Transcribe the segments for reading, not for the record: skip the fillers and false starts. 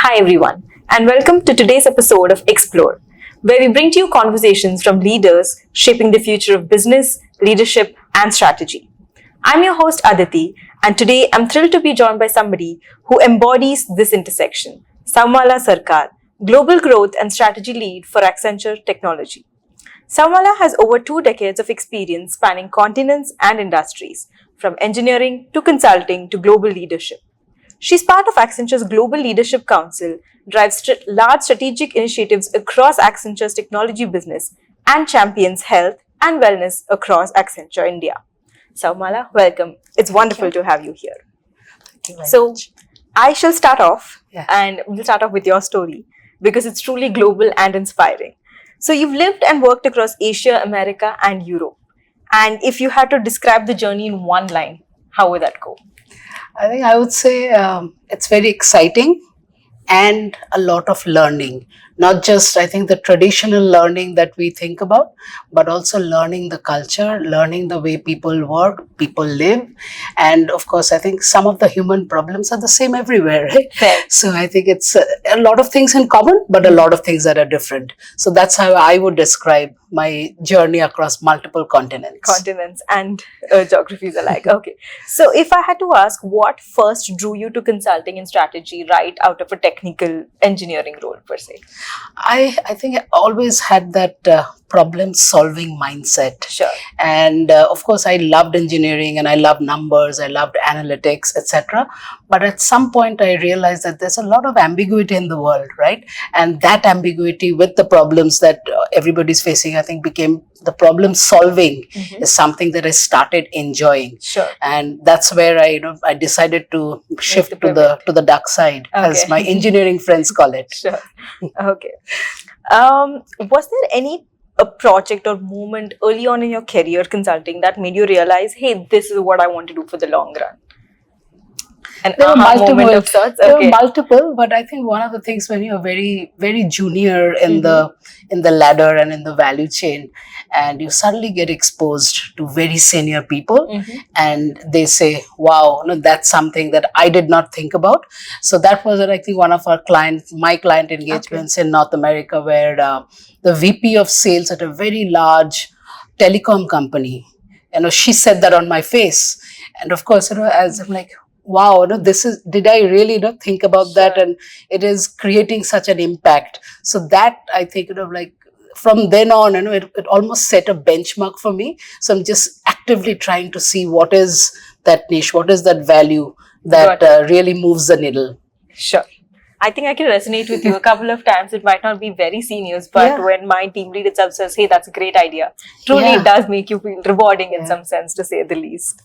Hi everyone, and welcome to today's episode of Explore, where we bring to you conversations from leaders shaping the future of business, leadership, and strategy. I'm your host Aditi, and today I'm thrilled to be joined by somebody who embodies this intersection, Soumala Sarkar, Global Growth and Strategy Lead for Accenture Technology. Soumala has over 2 decades of experience spanning continents and industries, from engineering to consulting to global leadership. She's part of Accenture's Global Leadership Council, drives large strategic initiatives across Accenture's technology business, and champions health and wellness across Accenture India. Soumala, welcome. It's wonderful to have you here. So, I shall start off, and we'll start off with your story because it's truly global and inspiring. So, you've lived and worked across Asia, America, and Europe. And if you had to describe the journey in one line, how would that go? I think I would say it's very exciting and a lot of learning. Not just, I think, the traditional learning that we think about, but also learning the culture, learning the way people work, people live. And of course, I think some of the human problems are the same everywhere, right? Fair. So I think it's a lot of things in common, but a lot of things that are different. So that's how I would describe my journey across multiple continents. Continents and geographies alike. Okay. So if I had to ask, what first drew you to consulting and strategy right out of a technical engineering role per se? I think I always had that problem-solving mindset. Sure. And of course, I loved engineering and I loved numbers, I loved analytics, etc. But at some point, I realized that there's a lot of ambiguity in the world, right? And that ambiguity with the problems that everybody's facing, I think, became the problem solving is something that I started enjoying. Sure. And that's where I decided to shift to the dark side, as my engineering friends call it. Sure. Okay. Was there any a project or moment early on in your career consulting that made you realize, hey, this is what I want to do for the long run? There were Moment of sorts? There Okay. were multiple, but I think one of the things when you're very, very junior in the ladder and in the value chain, and you suddenly get exposed to very senior people, and they say, "Wow, that's something that I did not think about." So that was, I think, one of my client engagements in North America, where the VP of sales at a very large telecom company, she said that on my face, and of course, as I'm like, wow, did I really think about that? And it is creating such an impact. So that, I think, from then on, it almost set a benchmark for me. So I'm just actively trying to see what is that niche, what is that value that really moves the needle. Sure. I think I can resonate with you a couple of times. It might not be very seniors, but when my team lead itself says, hey, that's a great idea, truly it does make you feel rewarding in some sense, to say the least.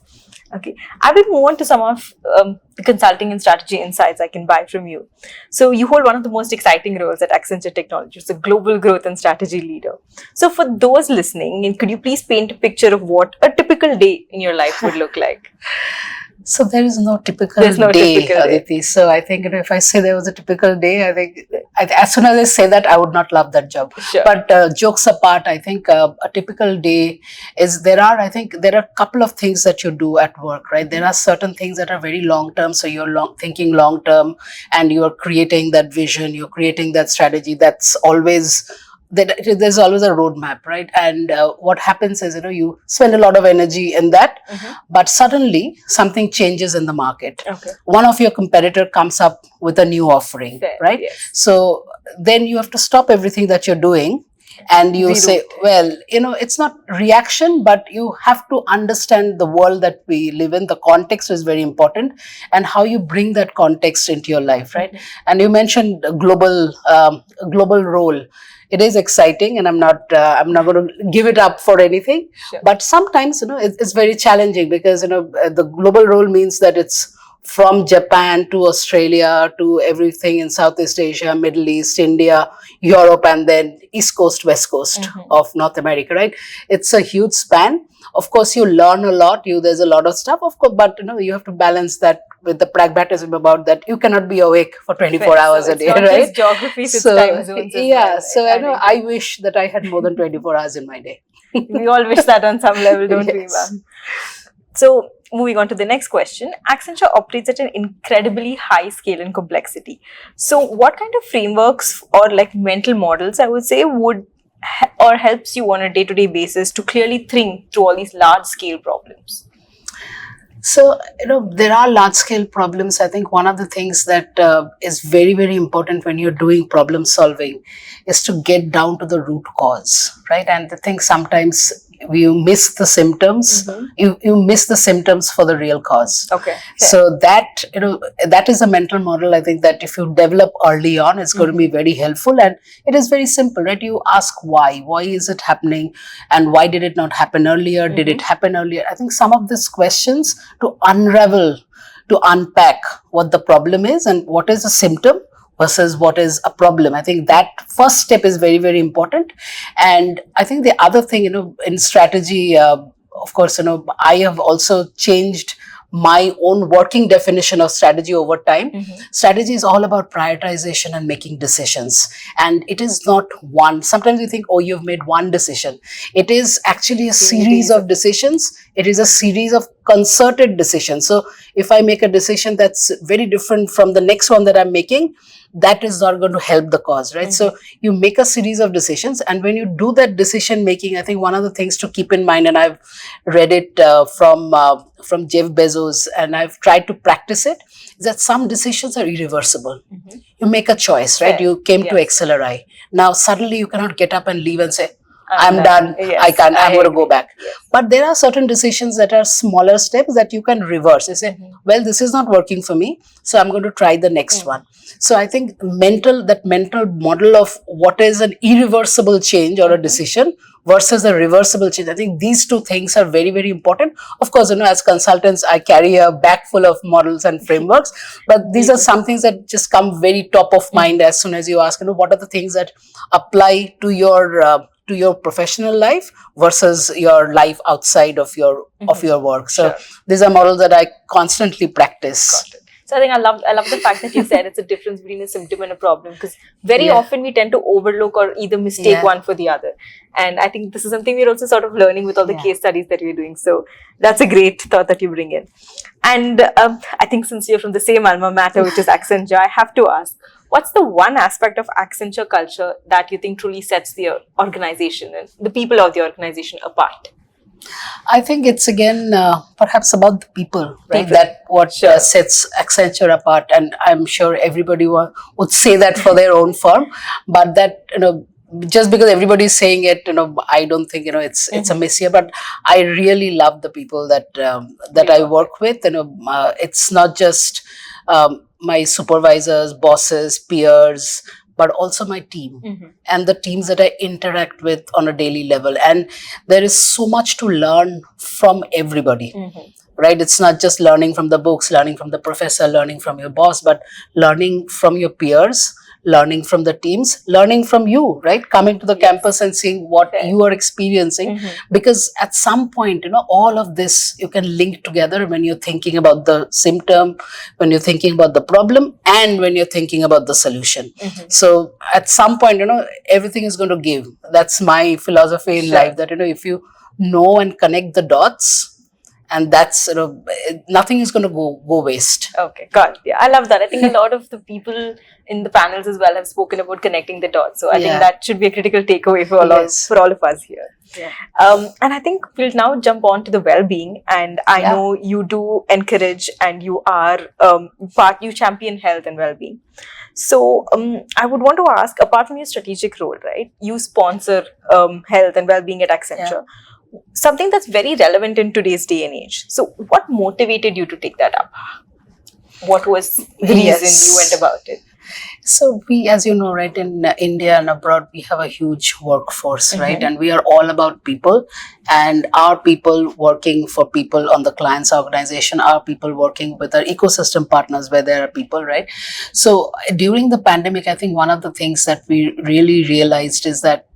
Okay, I will move on to some of the consulting and strategy insights I can buy from you. So you hold one of the most exciting roles at Accenture Technology, it's a global growth and strategy leader. So for those listening, could you please paint a picture of what a typical day in your life would look like? So there is no typical day, Aditi. So I think if I say there was a typical day, I think as soon as I say that, I would not love that job. Sure. But jokes apart, I think a typical day is there are a couple of things that you do at work, right? There are certain things that are very long term. So you're thinking long term, and you're creating that vision, you're creating that strategy. That's always there's always a roadmap, right? And what happens is, you spend a lot of energy in that, but suddenly something changes in the market. Okay. One of your competitor comes up with a new offering, right? Yes. So then you have to stop everything that you're doing, and you say, well, it's not reaction, but you have to understand the world that we live in. The context is very important, and how you bring that context into your life, right? And you mentioned a global role. It is exciting, and I'm not going to give it up for anything. Sure. But sometimes, it's very challenging because, the global role means that it's from Japan to Australia to everything in Southeast Asia, Middle East, India, Europe, and then East Coast, West Coast of North America, right? It's a huge span. Of course, you learn a lot. There's a lot of stuff, of course, but you have to balance that with the pragmatism about that you cannot be awake for 24 hours a day, not right? Just geography, it's time zones. So I wish that I had more than 24 hours in my day. We all wish that on some level, don't we, ma'am? So moving on to the next question, Accenture operates at an incredibly high scale and complexity. So what kind of frameworks or like mental models, I would say, would or helps you on a day-to-day basis to clearly think through all these large scale problems? So, there are large scale problems. I think one of the things that is very, very important when you're doing problem solving is to get down to the root cause, right? And I think sometimes you miss the symptoms, you miss the symptoms for the real cause. Okay. So that, that is a mental model. I think that if you develop early on, it's going to be very helpful. And it is very simple, right? You ask why is it happening, and why did it not happen earlier? Did it happen earlier? I think some of these questions to unravel, to unpack what the problem is and what is a symptom versus what is a problem. I think that first step is very, very important. And I think the other thing, in strategy, of course, I have also changed my own working definition of strategy over time. Strategy is all about prioritization and making decisions. And it is not one. Sometimes you think, oh, you've made one decision. It is actually a series of decisions. It is a series of concerted decisions. So if I make a decision that's very different from the next one that I'm making, that is not going to help the cause, right? So you make a series of decisions, and when you do that decision making, I think one of the things to keep in mind, and I've read it from Jeff Bezos, and I've tried to practice it, is that some decisions are irreversible. You make a choice, right? You came to XLRI. Now suddenly you cannot get up and leave and say, I'm done. I can't. I'm going to go back. But there are certain decisions that are smaller steps that you can reverse. You say, well, this is not working for me, so I'm going to try the next one. So I think that mental model of what is an irreversible change or a decision versus a reversible change. I think these two things are very, very important. Of course, as consultants, I carry a bag full of models and frameworks, but these are some things that just come very top of mind as soon as you ask, what are the things that apply to your professional life versus your life outside of your work. So these are models that I constantly practice. So I think I love the fact that you said it's a difference between a symptom and a problem, because very often we tend to overlook or either mistake one for the other. And I think this is something we're also sort of learning with all the case studies that we're doing. So that's a great thought that you bring in. And I think since you're from the same alma mater, which is Accenture, I have to ask, what's the one aspect of Accenture culture that you think truly sets the organization and the people of the organization apart? I think it's again perhaps about the people, right? That what sets Accenture apart, and I'm sure everybody would say that for their own firm, but that just because everybody is saying it, I don't think it's a miss here. But I really love the people that I work with. It's not just my supervisors, bosses, peers, but also my team and the teams that I interact with on a daily level. And there is so much to learn from everybody, right? It's not just learning from the books, learning from the professor, learning from your boss, but learning from your peers, learning from the teams, learning from you, right? Coming to the campus and seeing what you are experiencing. Because at some point, all of this you can link together when you're thinking about the symptom, when you're thinking about the problem, and when you're thinking about the solution. So at some point, everything is going to give. That's my philosophy in life, that, if you know and connect the dots, and that's, nothing is going to go waste. Okay, got it. Yeah, I love that. I think a lot of the people in the panels as well have spoken about connecting the dots. So I think that should be a critical takeaway for all of us here. And I think we'll now jump on to the well-being. And I know you do encourage, and you are you champion health and well-being. So I would want to ask, apart from your strategic role, right? You sponsor health and well-being at Accenture. Something that's very relevant in today's day and age. So what motivated you to take that up? What was the reason you went about it? So we, as you know, right, in India and abroad, we have a huge workforce, right? And we are all about people, and our people working for people on the client's organization, our people working with our ecosystem partners where there are people, right? So during the pandemic, I think one of the things that we really realized is that,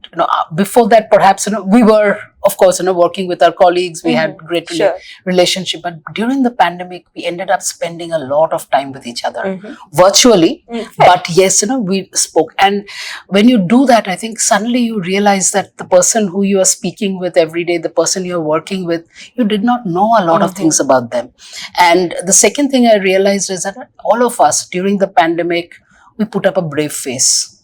before that, perhaps, we were of course, working with our colleagues, we had great Sure. relationship. But during the pandemic, we ended up spending a lot of time with each other virtually. But yes, we spoke. And when you do that, I think suddenly you realize that the person who you are speaking with every day, the person you're working with, you did not know a lot of things about them. And the second thing I realized is that all of us during the pandemic, we put up a brave face.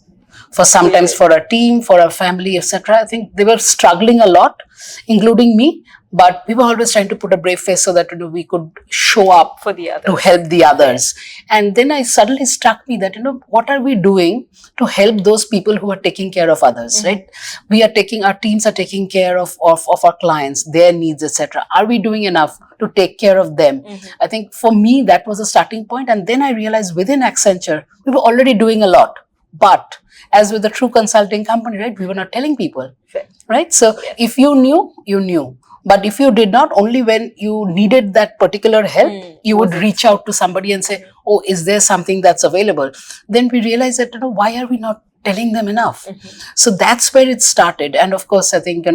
For sometimes for our team, for our family, etc. I think they were struggling a lot, including me, but we were always trying to put a brave face so that we could show up For the others. to help the others. And then I suddenly struck me that, what are we doing to help those people who are taking care of others, right? Our teams are taking care of our clients, their needs, etc. Are we doing enough to take care of them? I think for me, that was a starting point. And then I realized within Accenture, we were already doing a lot. But as with a true consulting company, right, we were not telling people, right? So if you knew, you knew. But if you did not, only when you needed that particular help, you would reach out to somebody and say, oh, is there something that's available? Then we realized that, why are we not telling them enough? So that's where it started. And of course, I think,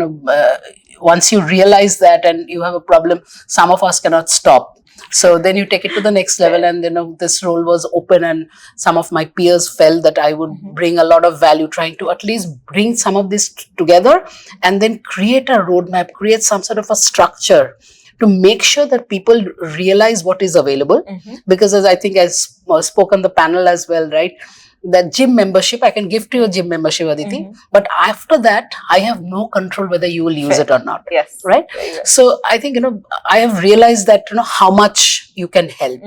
once you realize that and you have a problem, some of us cannot stop. So then you take it to the next level, and this role was open, and some of my peers felt that I would bring a lot of value, trying to at least bring some of this together and then create a roadmap, create some sort of a structure to make sure that people realize what is available. Because as I think I spoke on the panel as well, right? That gym membership, I can give to you a gym membership, Aditi, but after that, I have no control whether you will use it or not. Yes. Right? So I think, I have realized that, how much you can help.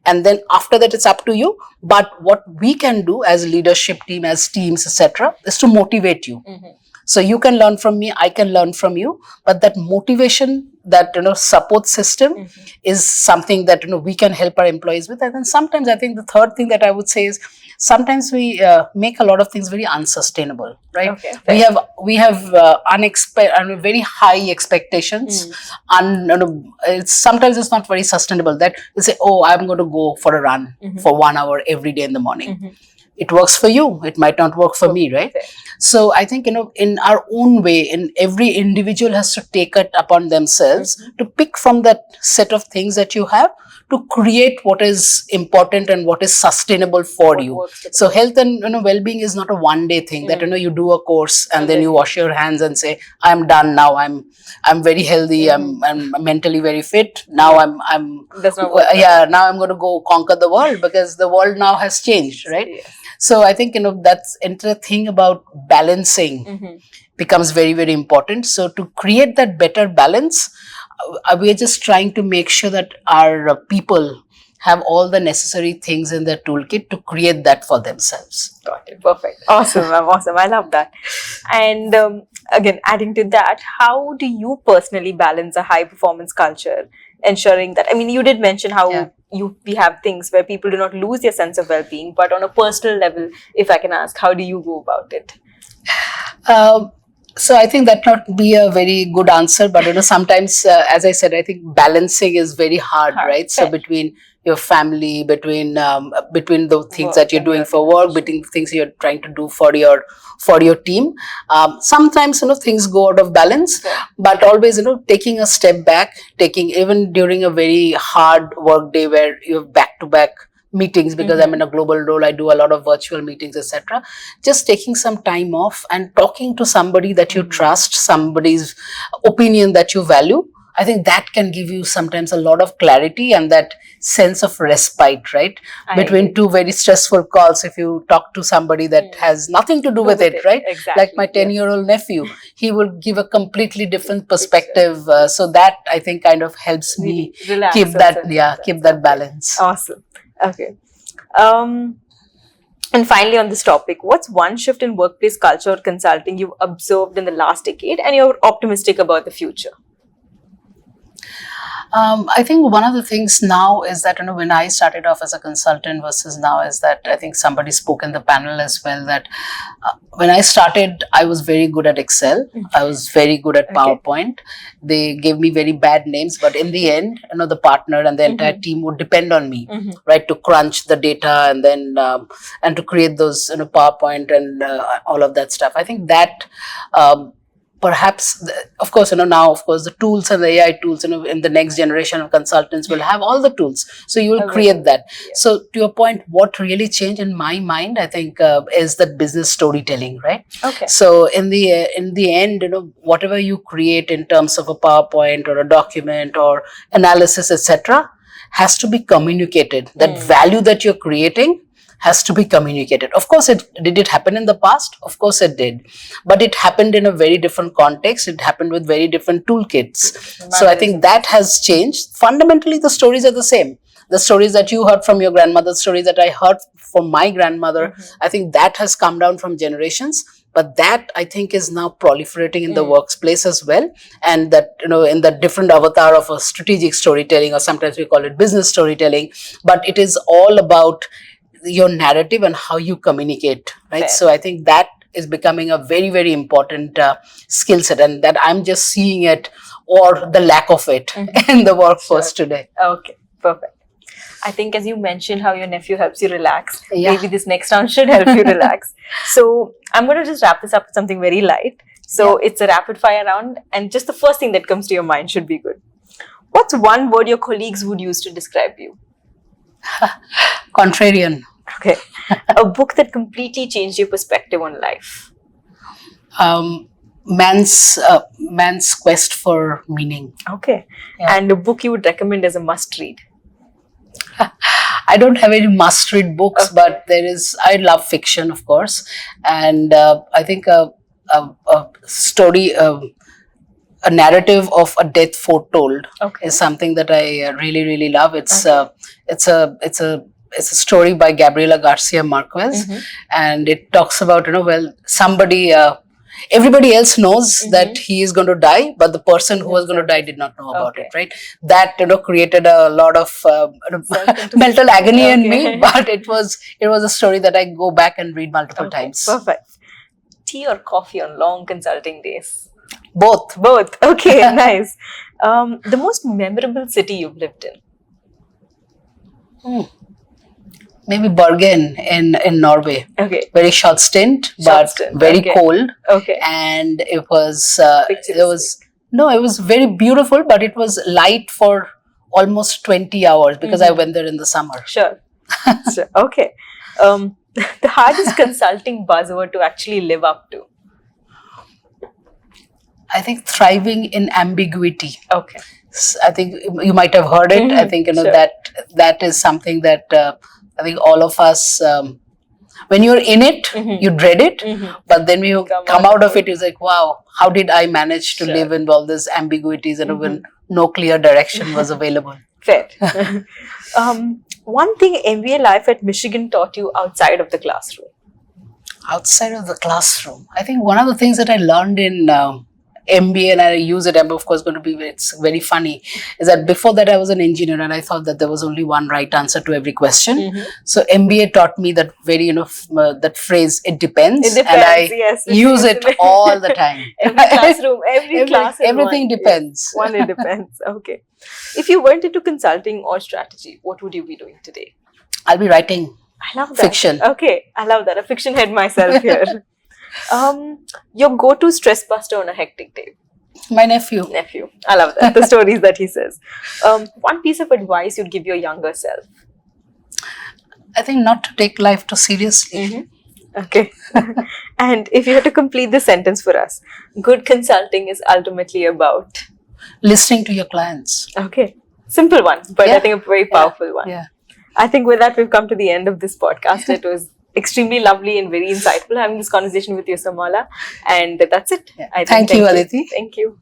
And then after that, it's up to you. But what we can do as leadership team, as teams, etc., is to motivate you. So you can learn from me, I can learn from you. But that motivation, that support system is something that we can help our employees with. And then sometimes I think the third thing that I would say is sometimes we make a lot of things very unsustainable, right? Okay, we have very high expectations, and sometimes it's not very sustainable. That we say, oh, I'm going to go for a run for 1 hour every day in the morning. It works for you, it might not work for me, right? So I think, in our own way, every individual has to take it upon themselves to pick from that set of things that you have to create what is important and what is sustainable for you. So health and well-being is not a one-day thing that you do a course and then you wash your hands and say, I'm done now, I'm very healthy, I'm mentally very fit. Now That's not what now I'm going to go conquer the world, because the world now has changed, right? Yes. So I think, that's the thing about balancing becomes very, very important. So to create that better balance, we're just trying to make sure that our people have all the necessary things in their toolkit to create that for themselves. Got it. Perfect. Awesome, ma'am. Awesome. I love that. And again, adding to that, how do you personally balance a high performance culture, ensuring that, you did mention how we have things where people do not lose their sense of well-being, but on a personal level, if I can ask, how do you go about it? So I think that not be a very good answer, but sometimes, as I said, I think balancing is very hard, right? So between your family, between the things that you're doing for work, between the things you're trying to do for your team, sometimes things go out of balance. But always taking a step back, even during a very hard work day where you have back-to-back meetings, because I'm in a global role, I do a lot of virtual meetings, etc. Just taking some time off and talking to somebody that you trust, somebody's opinion that you value, I think that can give you sometimes a lot of clarity and that sense of respite, right? Between two very stressful calls, if you talk to somebody that has nothing to do with it, right? Exactly. Like my 10-year-old nephew, he will give a completely different perspective. So that I think kind of helps me Relax keep that balance. Awesome. Okay. And finally, on this topic, what's one shift in workplace culture or consulting you've observed in the last decade and you're optimistic about the future? I think one of the things now is that, when I started off as a consultant versus now is that I think somebody spoke in the panel as well that when I started, I was very good at Excel. I was very good at PowerPoint. They gave me very bad names, but in the end, the partner and the entire team would depend on me, right, to crunch the data and then and to create those PowerPoint and all of that stuff. I think that perhaps, of course, now, of course, the tools and the AI tools, in the next generation of consultants will have all the tools. So you will create that. Yeah. So to your point, what really changed in my mind, I think, is that business storytelling, right? Okay. So in the end, whatever you create in terms of a PowerPoint or a document or analysis, etc., has to be communicated. That value that you're creating has to be communicated. Of course, did it happen in the past? Of course it did. But it happened in a very different context. It happened with very different toolkits. So I think that has changed. Fundamentally, the stories are the same. The stories that you heard from your grandmother, the stories that I heard from my grandmother, I think that has come down from generations. But that, I think, is now proliferating in the workplace as well. And that, in the different avatar of a strategic storytelling, or sometimes we call it business storytelling. But it is all about your narrative and how you communicate, right? Fair. So I think that is becoming a very, very important skill set, and that I'm just seeing it, or the lack of it, in the workforce today. Okay, perfect. I think, as you mentioned how your nephew helps you relax, Yeah. maybe this next round should help you relax. So I'm going to just wrap this up with something very light. So it's a rapid fire round, and just the first thing that comes to your mind should be good. What's one word your colleagues would use to describe you? Contrarian. Okay. A book that completely changed your perspective on life. Man's quest for meaning. Okay. Yeah. And a book you would recommend as a must read. I don't have any must-read books, but I love fiction, of course. And I think a story, a narrative of a death foretold is something that I really, really love. It's a story by Gabriela Garcia Marquez, and it talks about, everybody else knows that he is going to die, but the person who was going to die did not know about it, right? That, created a lot of mental agony in me, but it was a story that I go back and read multiple times. Perfect. Tea or coffee on long consulting days? Both. Okay, nice. The most memorable city you've lived in? Maybe Bergen in Norway. Okay. Very short stint, but very cold. Okay. And it was very beautiful, but it was light for almost 20 hours because I went there in the summer. Sure. Okay. The hardest consulting buzzword to actually live up to? I think thriving in ambiguity. Okay. I think you might have heard it. I think that is something that I think all of us, when you're in it, you dread it, but then when you come out of it, it's like, wow, how did I manage to live in all these ambiguities and when no clear direction was available? Fair. One thing MBA life at Michigan taught you outside of the classroom? Outside of the classroom, I think one of the things that I learned in MBA, and I use it, I'm of course going to be, it's very funny, is that before that I was an engineer and I thought that there was only one right answer to every question. So MBA taught me that that phrase, it depends, and I use it all the time. Every classroom, every class. Everything depends. Yes, one, it depends. Okay. If you weren't into consulting or strategy, what would you be doing today? I'll be writing fiction. Okay, I love that. A fiction head myself here. Your go-to stress buster on a hectic day? My nephew. I love that. The stories that he says. One piece of advice you'd give your younger self? I think not to take life too seriously. Okay. And if you had to complete this sentence for us, good consulting is ultimately about? Listening to your clients. Okay. Simple one, but I think a very powerful one. Yeah. I think with that, we've come to the end of this podcast. It was extremely lovely and very insightful having this conversation with you, Soumala. And that's it. Thank you, Aditi. Thank you.